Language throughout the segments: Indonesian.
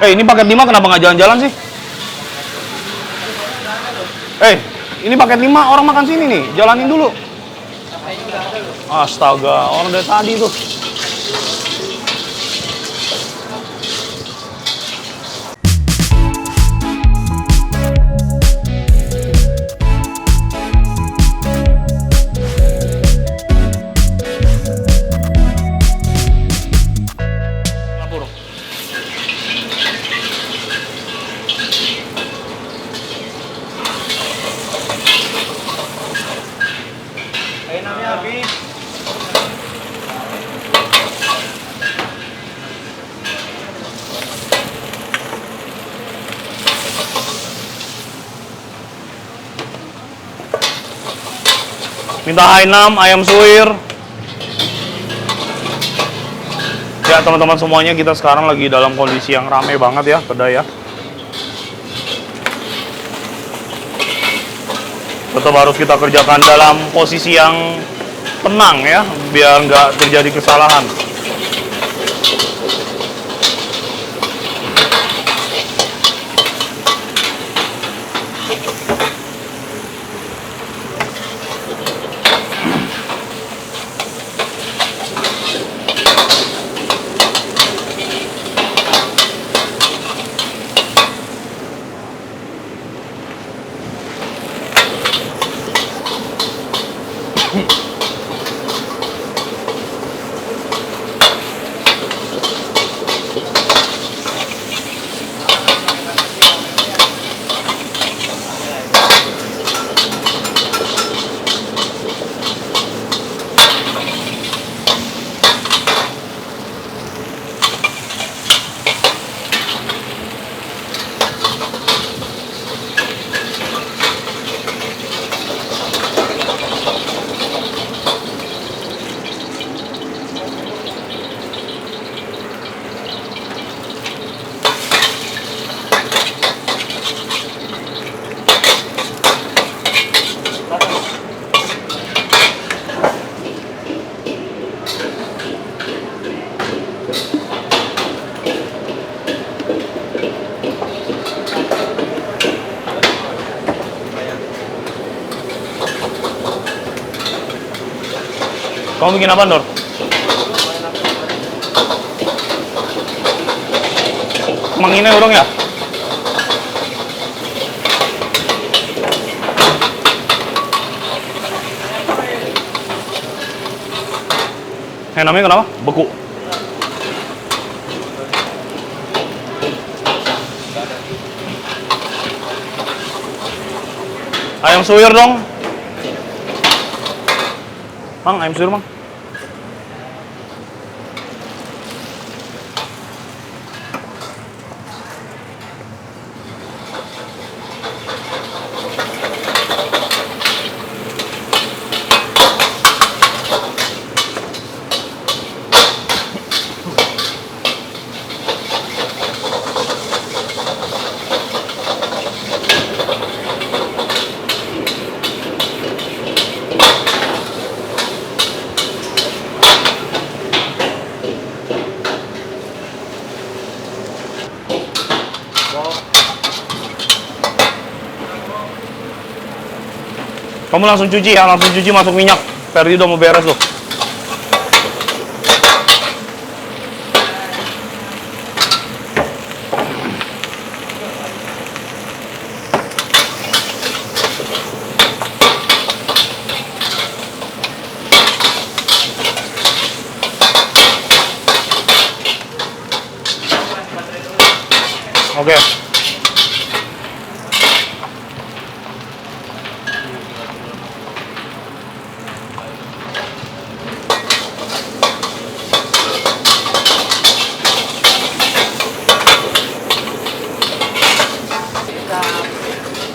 Ini paket 5 kenapa nggak jalan-jalan sih? Ini paket 5 orang makan sini nih, jalanin dulu. Astaga, orang dari tadi tuh. Lapor. Namanya habis. Minta Hainam, ayam suwir. Ya teman-teman semuanya, kita sekarang lagi dalam kondisi yang rame banget ya, kedai ya. Tetap harus kita kerjakan dalam posisi yang tenang ya, biar nggak terjadi kesalahan. Kamu bikin apa, Nur? Manginnya urung ya? Namanya kenapa? Beku. Ayam suwir dong. Mang, ayam suwir, Mang. Kamu langsung cuci ya, langsung cuci masuk minyak. Ferdi udah mau beres loh. Oke.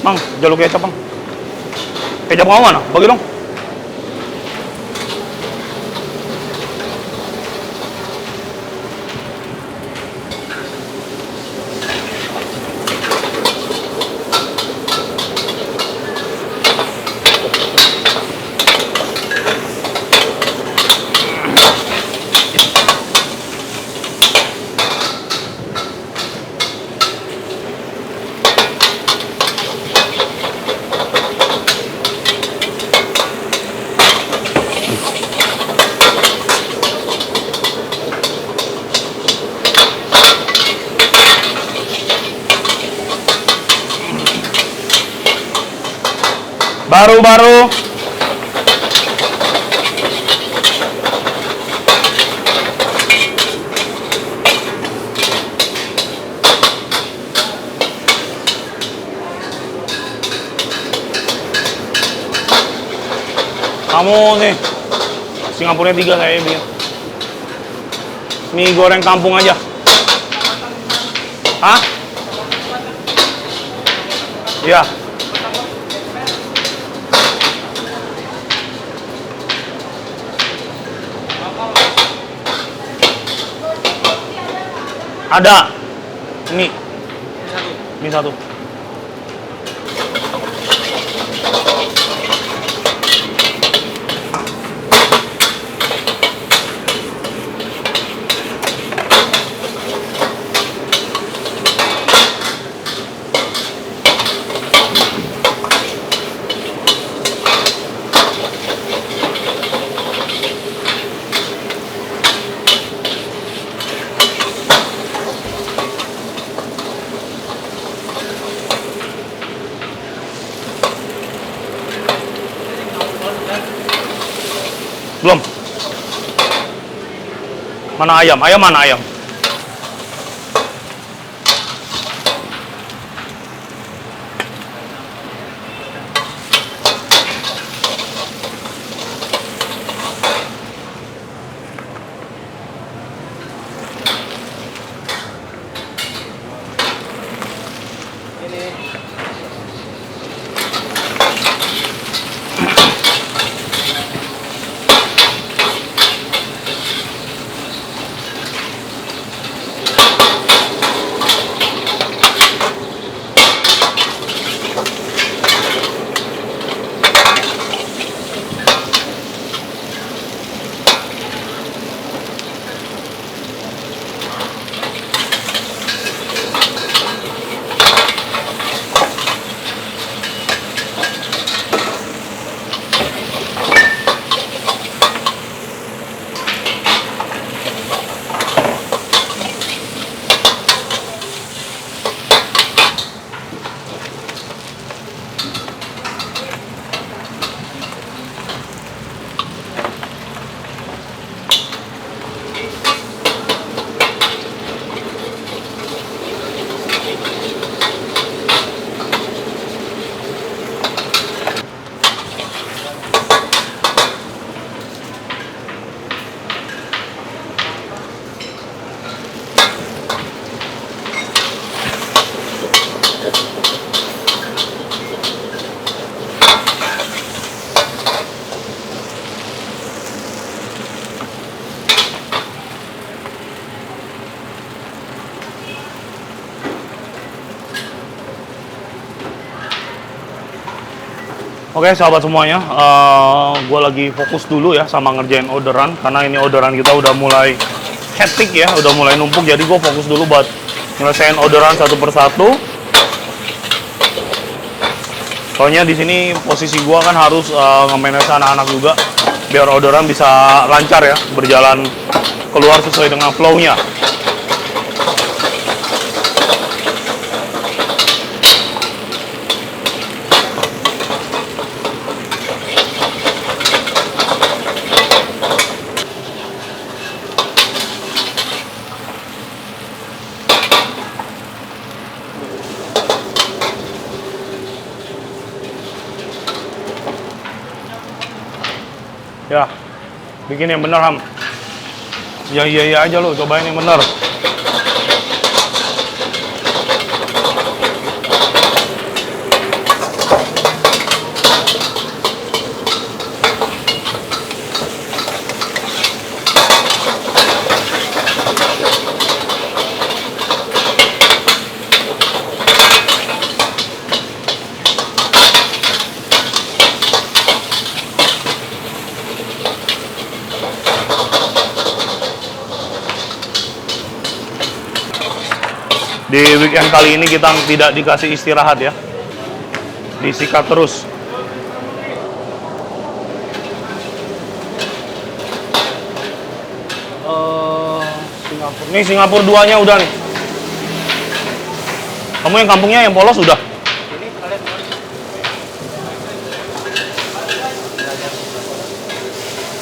Mang, jalur kecap, Bang. Kecap kamu mana? Bagi dong. Baru-baru. Kamu nih, Singapura 3 saya bikin. Mie goreng kampung aja. Hah? Iya. Ada. Mie. Mie satu. Belum. Mana ayam? Ayam mana ayam? Oke sahabat semuanya, gue lagi fokus dulu ya sama ngerjain orderan karena ini orderan kita udah mulai hectic ya, udah mulai numpuk, jadi gue fokus dulu buat nyelesain orderan satu persatu. Soalnya di sini posisi gue kan harus nge-manage anak-anak juga biar orderan bisa lancar ya, berjalan keluar sesuai dengan flow-nya. Ya, bikin yang bener Ham. Ya iya aja lo, cobain yang bener. Di weekend kali ini kita tidak dikasih istirahat ya, disikat terus. Singapura. Nih Singapura 2-nya udah nih. Kamu yang kampungnya yang polos udah?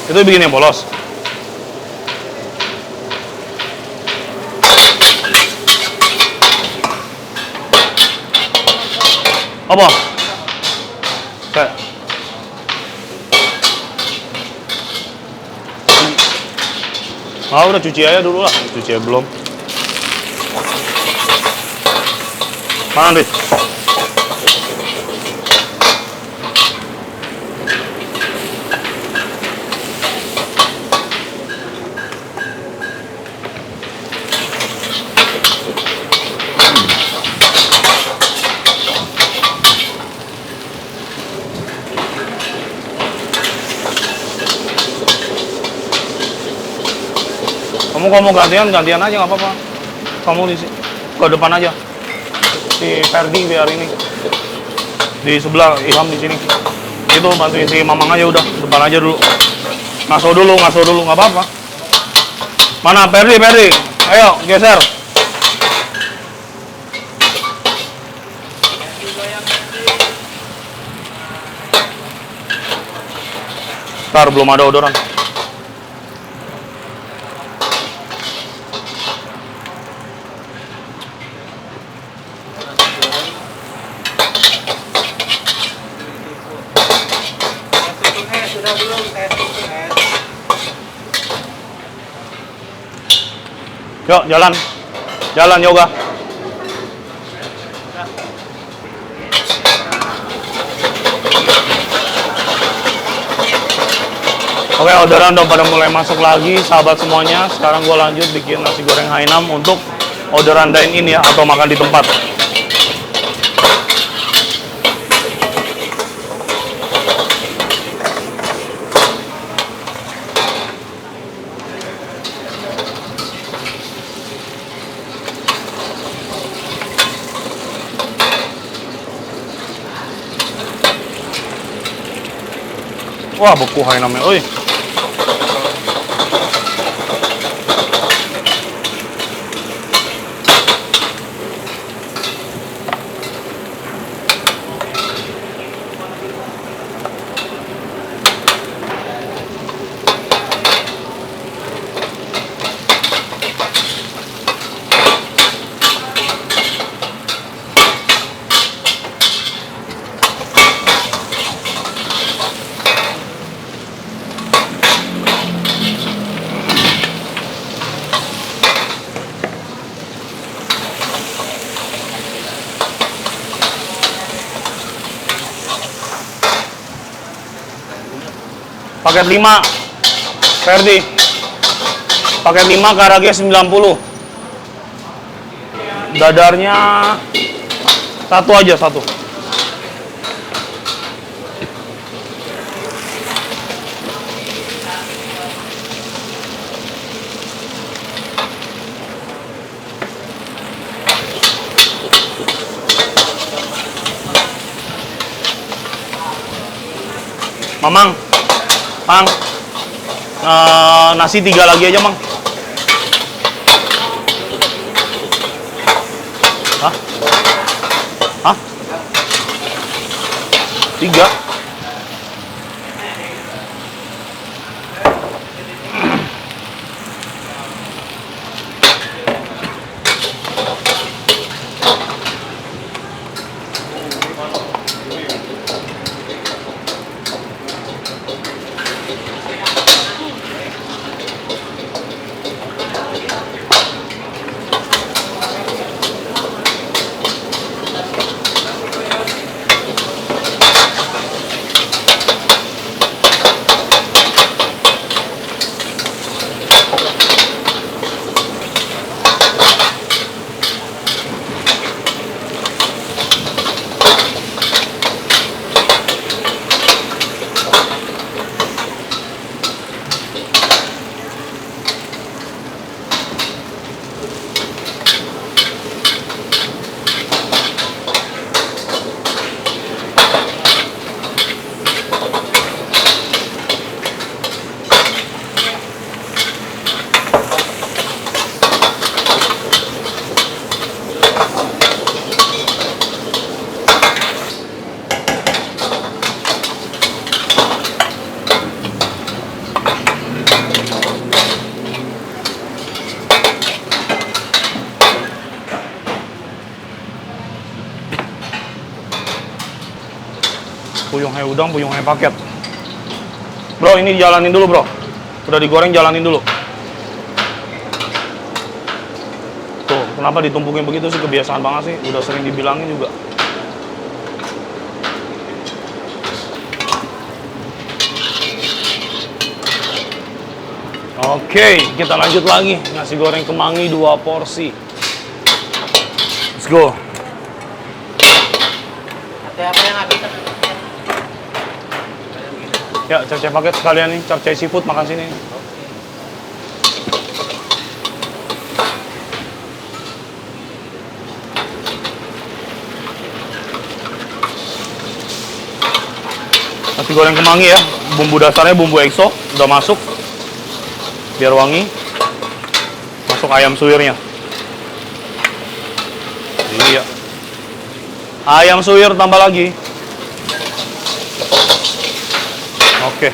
Itu bikinnya polos. Apa? Kayak udah cuci aja dulu lah. Cuci aja belum. Mana, Dit? Kamu gantian aja nggak apa-apa. Kamu di ke depan aja. Si Ferdi biar ini. Di sebelah Ilham di sini. Itu bantuin si Mamang aja udah. Depan aja dulu. Ngaso dulu nggak apa-apa. Mana Ferdi? Ayo geser. Ntar belum ada odoran. Yuk, jalan yoga. Oke, orderan udah pada mulai masuk lagi, sahabat semuanya. Sekarang gue lanjut bikin nasi goreng Hainam untuk orderan dine-in ya, atau makan di tempat. Wah, beku Hainamnya, oi. Paket 5 Ferdi. Paket 5 karage 90. Dadarnya satu aja, satu. Mamang, Mang, nasi 3 lagi aja, Mang. Hah? Hah? 3? puyung hai udang, puyung hai paket. Bro, ini jalanin dulu, bro. Udah digoreng, jalanin dulu. Tuh, kenapa ditumpukin begitu sih? Kebiasaan banget sih. Udah sering dibilangin juga. Oke, kita lanjut lagi. Nasi goreng kemangi 2 porsi. Let's go. Ada apa yang habis? Ya, capcay paket sekalian nih. Capcay seafood makan sini. Nasi goreng kemangi ya. Bumbu dasarnya bumbu EXO. Udah masuk. Biar wangi. Masuk ayam suwirnya. Iya. Ayam suwir tambah lagi. Oke.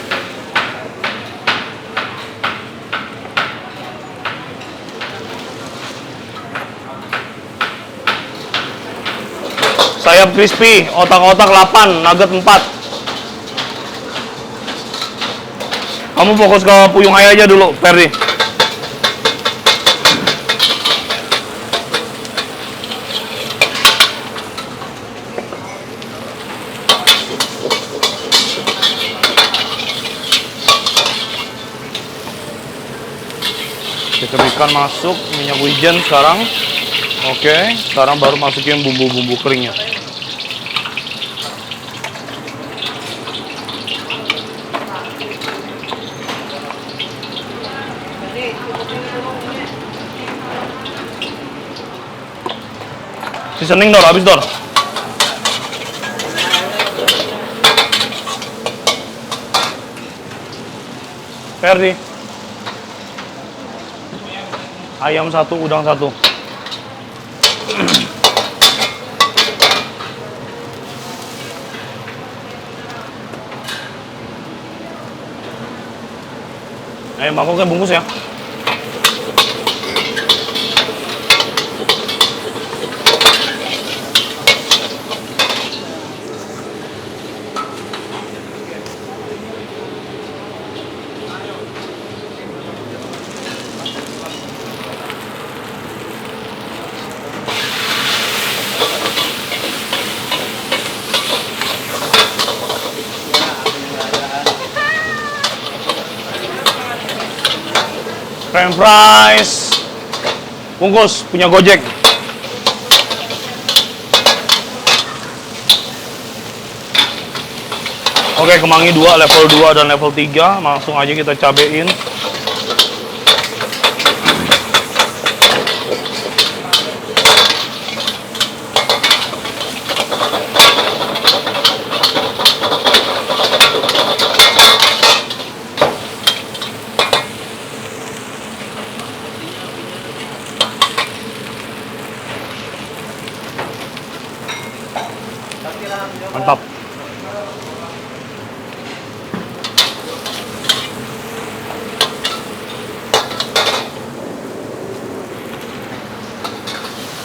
Sayap crispy, otak-otak 8, nugget 4. Kamu fokus ke puyung hai aja dulu, Ferdi. Kecap ikan masuk, minyak wijen sekarang. Oke, sekarang baru masukin bumbu-bumbu keringnya. Seasoning Dor, habis Dor. Ferdi. Ayam 1, udang 1. Ayam mangkoknya bungkus ya. French fries bungkus punya Gojek. Oke, kemangi 2, level 2 dan level 3. Langsung aja kita cabein. Mantap.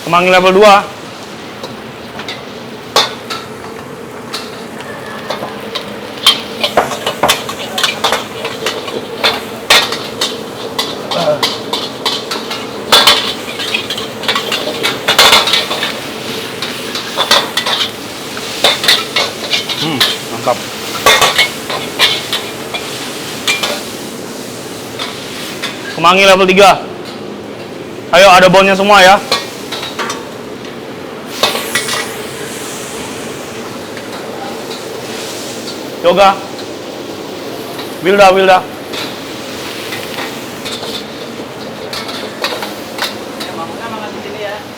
Kemangi level 2. Mantap. Kemangi level 3. Ayo, ada bonnya semua ya. Yoga. Wilda.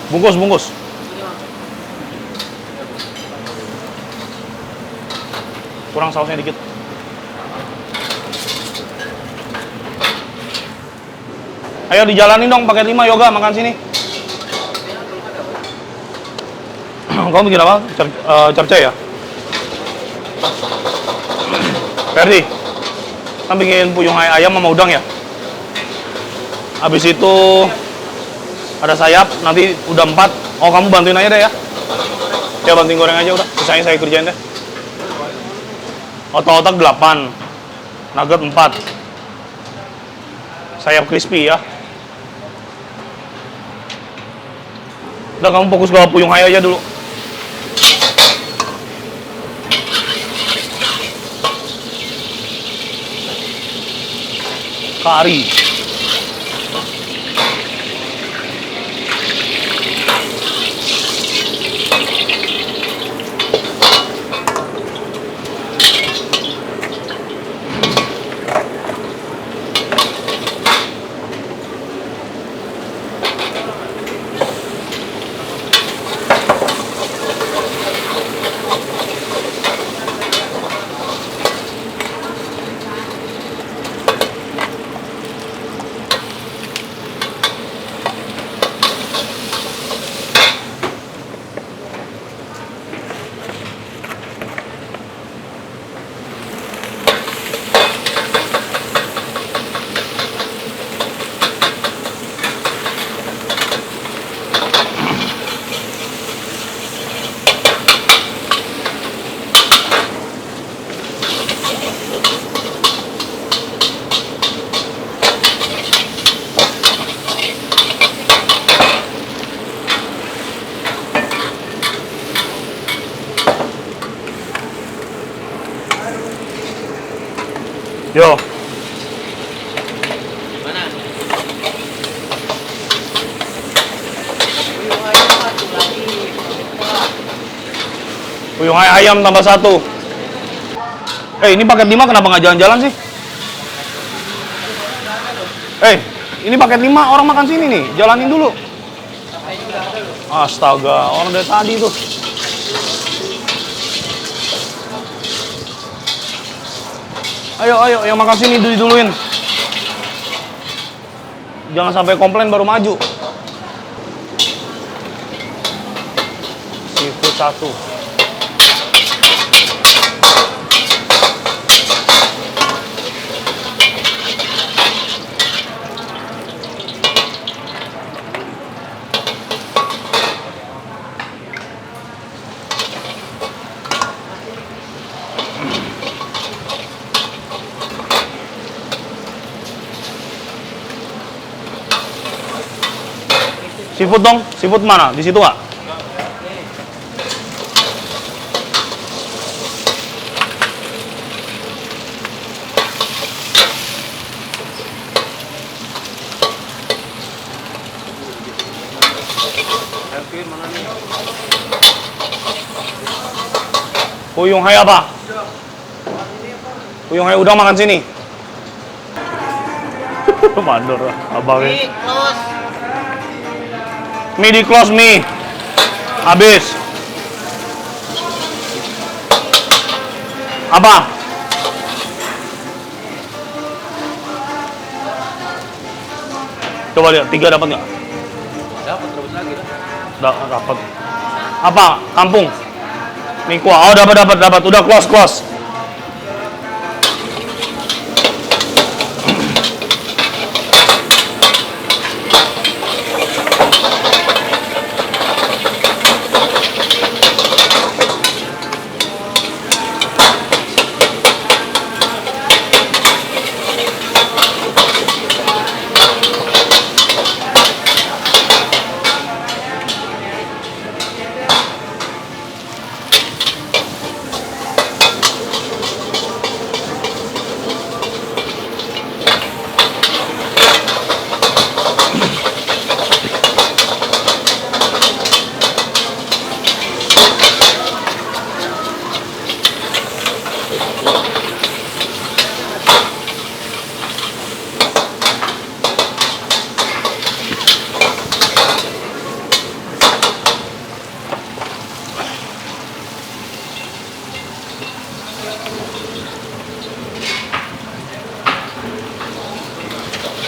Bungkus. Kurang sausnya dikit. Ayo dijalanin dong paket 5 Yoga makan sini. Kamu bikin apa? Capcay ya? Ferdi, kita bikin puyung ayam sama udang ya. Habis itu ada sayap, nanti udah 4. Oh, kamu bantuin aja deh ya. Ya bantuin goreng aja udah. Sisanya saya kerjain deh. Otak-otak 8. Nugget 4. Sayap crispy ya. Udah, kamu fokus ke Puyung Hai aja dulu. Kari. Yo. Mana? Puyuh ayam satu lagi. Puyung Hai ayam tambah 1. Ini paket 5 kenapa nggak jalan-jalan sih? Ini paket 5 orang makan sini nih. Jalanin dulu. Astaga, orang dari tadi tuh. Ayo, yang makan sini diduluin. Jangan sampai komplain baru maju. Seafood 1. Seafood dong, seafood mana? Di situ nggak? Puyung Hai apa? Puyung Hai udang makan sini. Mandor abangnya. Mie di close mie. Habis. Apa? Coba lihat, 3 dapat nggak? Dapat terus lagi Dapat. Apa? Kampung. Mie kuah. Oh, dapat. Udah close.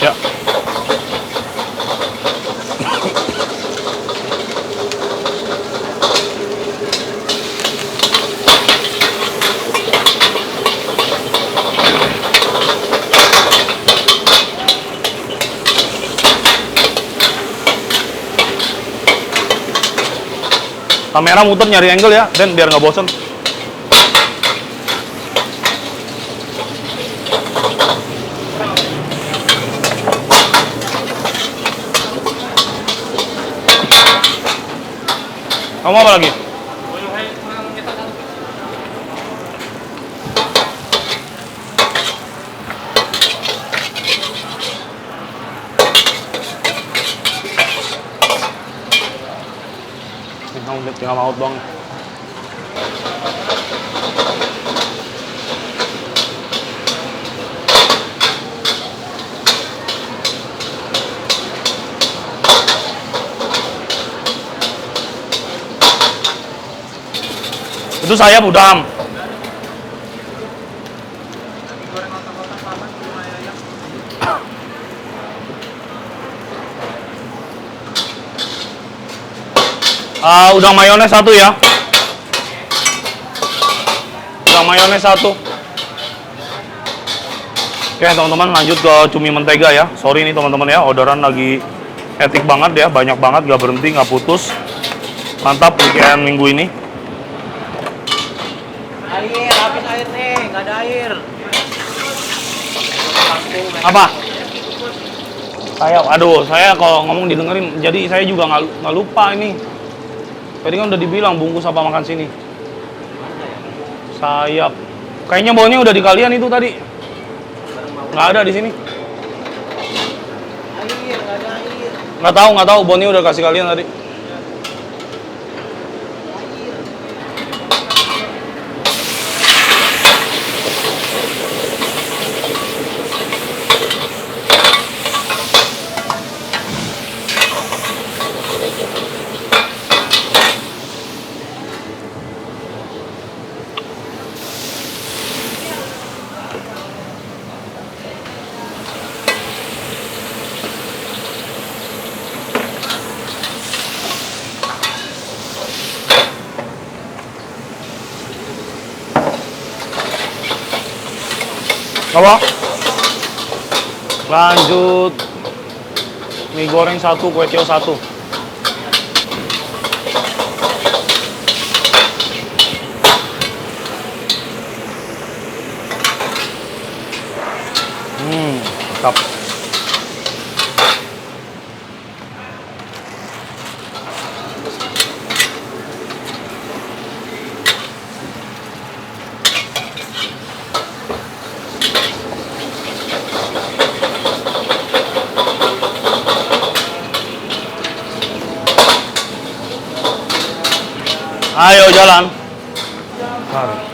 Ya. Kamera muter nyari angle ya, Dan biar nggak bosen. Kamu apa lagi? Tinggal maut doang. Itu sayap udang. Udang mayones 1 ya. Udang mayones 1. Oke teman-teman, lanjut ke cumi mentega ya. Sorry nih teman-teman ya, orderan lagi etik banget ya, banyak banget, gak berhenti, gak putus. Mantap weekend minggu ini. Air, habis air nih, nggak ada air. Apa? Aduh, saya kalau ngomong didengerin, jadi saya juga nggak lupa ini. Tadi kan udah dibilang bungkus apa makan sini. Sayap. Kayaknya baunya udah di kalian itu tadi. Nggak ada di sini. Air, nggak ada air. Nggak tahu. Baunya udah kasih kalian tadi. Apa? Lanjut mie goreng 1, kue tiaw 1. Mantap. Ayo jalan. Mari.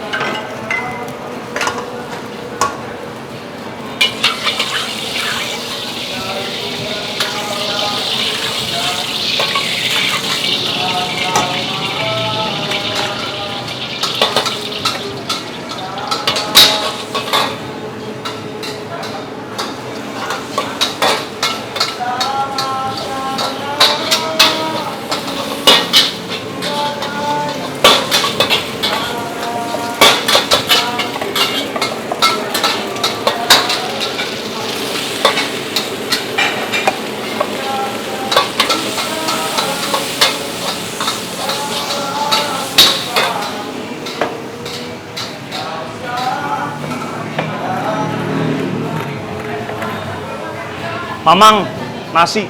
Mamang, nasi.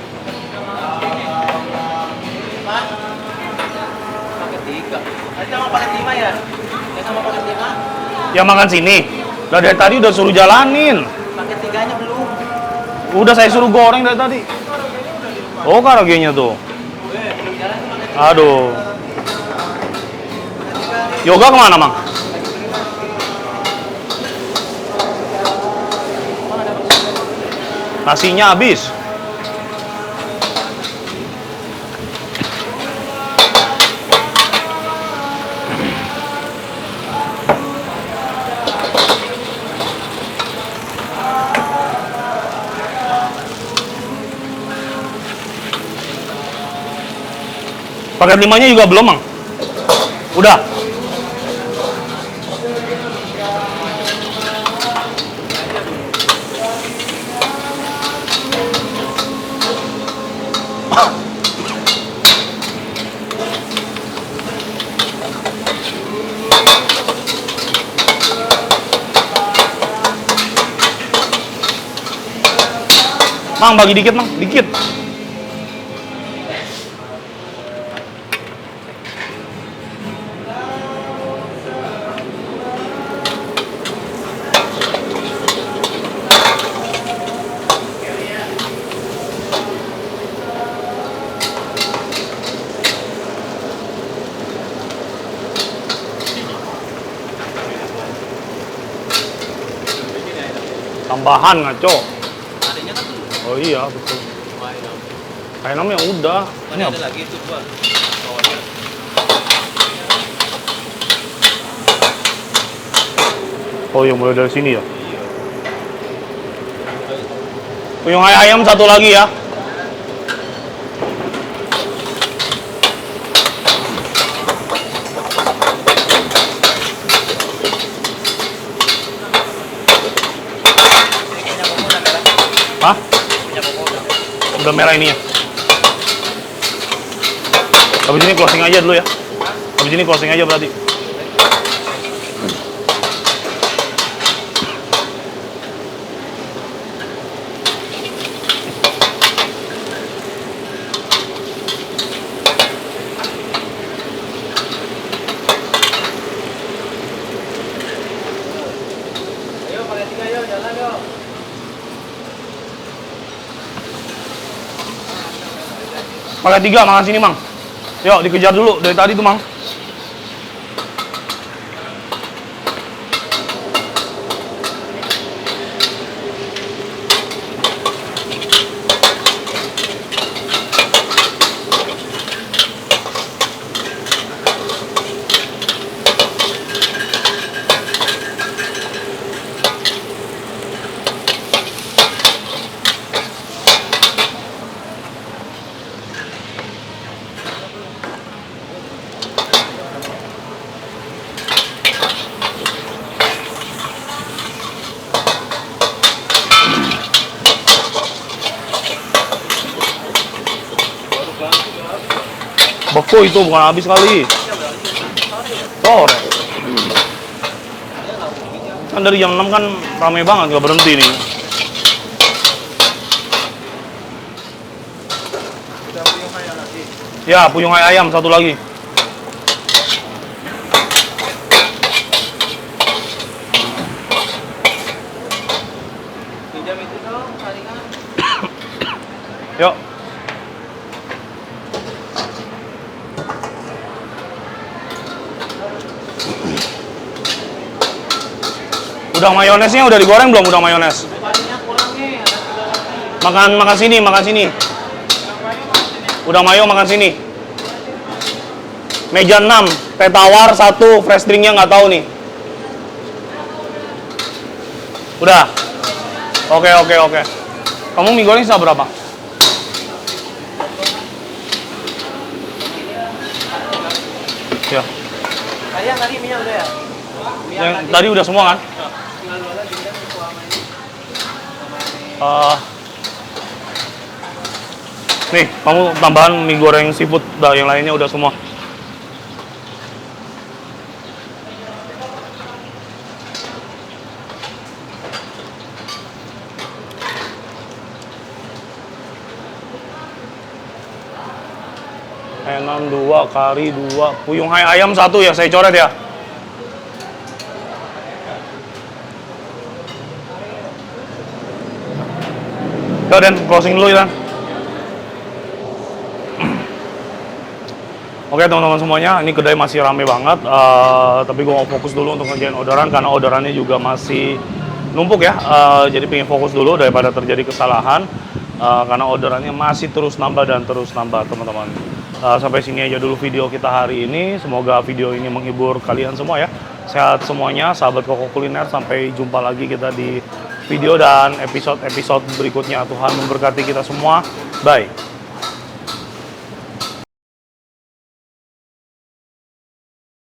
Paket 3. Tadi sama paket 5 ya? Ya sama paket 5. Ya makan sini. Udah dari tadi udah suruh jalanin. Paket 3-nya belum. Udah saya suruh goreng dari tadi. Oh, karagenya tuh. Belum jalan tuh paket 3. Aduh. Yoga kemana, Mang? Nasinya habis. Paket 5-nya juga belum, Mang? Udah? Mang, bagi dikit, Mang. Dikit. Tambahan ngaco. Adanya kan tuh. Oh iya, betul. Lumayan. Ayam yang udah. Ini ada lagi itu gua. Bawahnya. Oh iya, mulai dari sini ya. Iya. Puyung ayam satu lagi ya. Kayaknya koko udah merah. Hah? Kayaknya koko udah. Udah merah ini ya. Habis ini closing aja dulu ya. Habis ini closing aja berarti. Ayo pakai 3 yuk, jalan yuk. Pakai 3, makan sini, Mang. Yuk, dikejar dulu dari tadi tuh, Mang. Beku itu bukan habis kali. Sore. Kan dari jam 6 kan ramai banget, nggak berhenti nih. Udah puyung kayak lagi. Ya, puyung ayam satu lagi. Pinjam itu dong, saringan. Yuk. Udang mayonesnya udah digoreng belum udang mayones? Banyak kurang nih, ada 3 lagi. Makan sini, makan sini. Udang mayo makan sini. Meja 6, teh tawar 1, fresh drinknya nggak tahu nih. Udah. Oke. Kamu mie goreng sisa berapa? Ya. Tadi minyak udah ya? Yang tadi udah semua kan? Tinggal 2 lagi kan selama ini. Nih, kamu tambahan mie goreng seafood, dah yang lainnya udah semua. Enan 2, kari 2, puyung ayam 1 ya, saya coret ya. Yuk Dan, closing dulu ya Dan. Oke teman-teman semuanya, ini kedai masih rame banget, tapi gue mau fokus dulu untuk ngerjain orderan karena orderannya juga masih numpuk ya, jadi pengen fokus dulu daripada terjadi kesalahan, karena orderannya masih terus nambah dan terus nambah teman-teman. Sampai sini aja dulu video kita hari ini, semoga video ini menghibur kalian semua ya. Sehat semuanya, sahabat Koko Kuliner, sampai jumpa lagi kita di video dan episode-episode berikutnya. Tuhan memberkati kita semua, bye.